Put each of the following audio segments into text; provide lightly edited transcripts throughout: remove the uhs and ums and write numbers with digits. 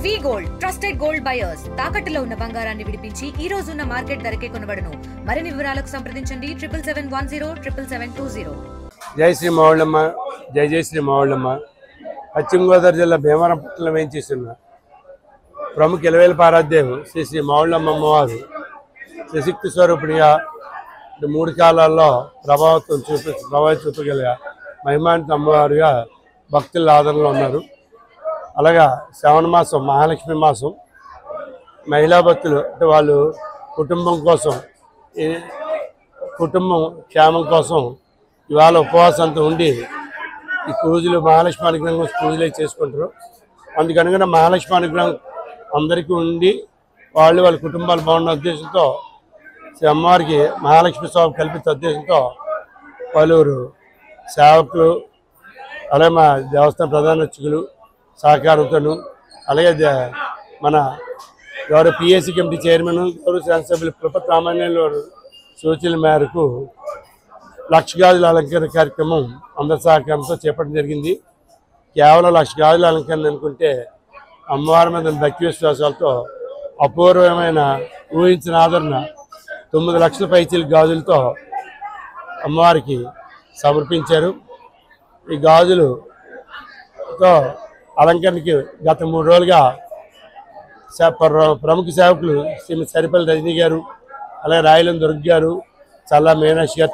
వి gold trusted gold buyers తాకట్టులో ఉన్న బంగారాన్ని విడిపించి ఈ రోజు ఉన్న మార్కెట్ ధరకే కొనబడును. మరిన్ని వివరాలకు సంప్రదించండి 7710 జై శ్రీ మావుళ్ళమ్మ, జై జై శ్రీ మావుళ్ళమ్మ. పశ్చిమ గోదావరి జిల్లా భీమవరం పట్టణంలో వేయించేస్తున్న ప్రముఖ ఇలవేల పారాదేవు శ్రీ శ్రీ మావుళ్ళమ్మ అమ్మవారు త్రిశక్తి స్వరూపిణిగా 3 కాలాల్లో ప్రభావితం చూపగల మహిమాన్విత అమ్మవారుగా భక్తుల ఆదరణలో ఉన్నారు. అలాగా శ్రావణ మాసం, మహాలక్ష్మి మాసం, మహిళా భక్తులు అంటే వాళ్ళు కుటుంబం కోసం, కుటుంబం క్షేమం కోసం ఇవాళ ఉపవాసంతో ఉండి ఈ పూజలు, మహాలక్ష్మి అనుగ్రహం పూజలు చేసుకుంటారు. అందుకనుక మహాలక్ష్మి అనుగ్రహం అందరికీ ఉండి వాళ్ళ కుటుంబాలు బాగున్న ఉద్దేశంతో శ్రీ అమ్మవారికి మహాలక్ష్మి స్వామి కల్పించే ఉద్దేశంతో పలువురు సేవకులు, అలాగే మా దేవస్థాన ప్రధాన అర్చకులు సహకారంతోనూ, అలాగే మన గౌరవ పిఎస్సి కమిటీ చైర్మన్, గౌరవ శాసనసభ్యులు కృపత్ రామాన్యుల సూచనల మేరకు లక్ష గాజుల అలంకరణ కార్యక్రమం అందరి సహకారంతో చేపట్టడం జరిగింది. కేవలం 1,00,000 గాజుల అలంకరణ అనుకుంటే అమ్మవారి మీద భక్తి విశ్వాసాలతో అపూర్వమైన ఊహించిన ఆదరణ 9 లక్షల పైచీల గాజులతో అమ్మవారికి సమర్పించారు. ఈ గాజులతో అలంకరణకి గత 3 రోజులుగా ప్రముఖ సేవకులు శ్రీమతి సరిపల్లి రజనీ గారు, అలాగే రాయలం దుర్గ గారు, చల్లా మీనాక్షి గారు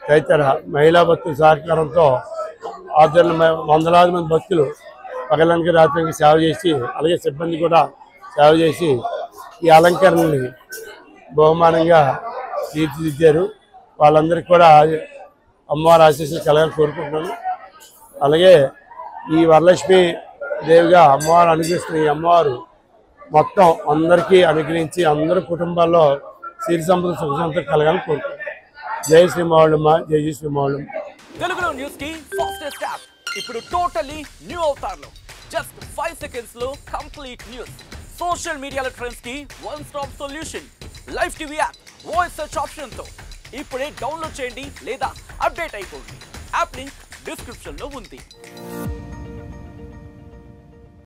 తదితర మహిళా భక్తుల సహకారంతో వందలాది మంది భక్తులు పగలనికి రాత్రికి సేవ చేసి, అలాగే సిబ్బంది కూడా సేవ చేసి ఈ అలంకరణని బహుమానంగా తీర్చిదిద్దారు. వాళ్ళందరికీ కూడా అమ్మవారి ఆశీస్సులు కలగాలని కోరుకుంటున్నాను. అలాగే ఈ వరలక్ష్మి దేవిగా అమ్మవారు అనుగ్రహిస్తున్న ఈ అమ్మవారు మొత్తం అందరికీ అనుగ్రహించి అందరి కుటుంబాల్లో సిరి సంపద సుఖ సంపద కలగాలని కోరుకుంటున్నాను. జై శ్రీ మావుళ్ళమ్మ, జై జై శ్రీ మావుళ్ళమ్మ. తెలుగులో న్యూస్ కి ఫాస్టెస్ట్ యాప్ ఇప్పుడు టోటల్లీ న్యూ అవతార్లో జస్ట్ 5 సెకండ్స్ లో కంప్లీట్ న్యూస్. సోషల్ మీడియాలో ట్రెండ్స్ కి one stop solution. Live TV app voice search option తో ఇప్పుడే డౌన్లోడ్ చేయండి లేదా అప్డేట్ అయిపోండి. యాప్ లింక్ డిస్క్రిప్షన్ లో ఉంది.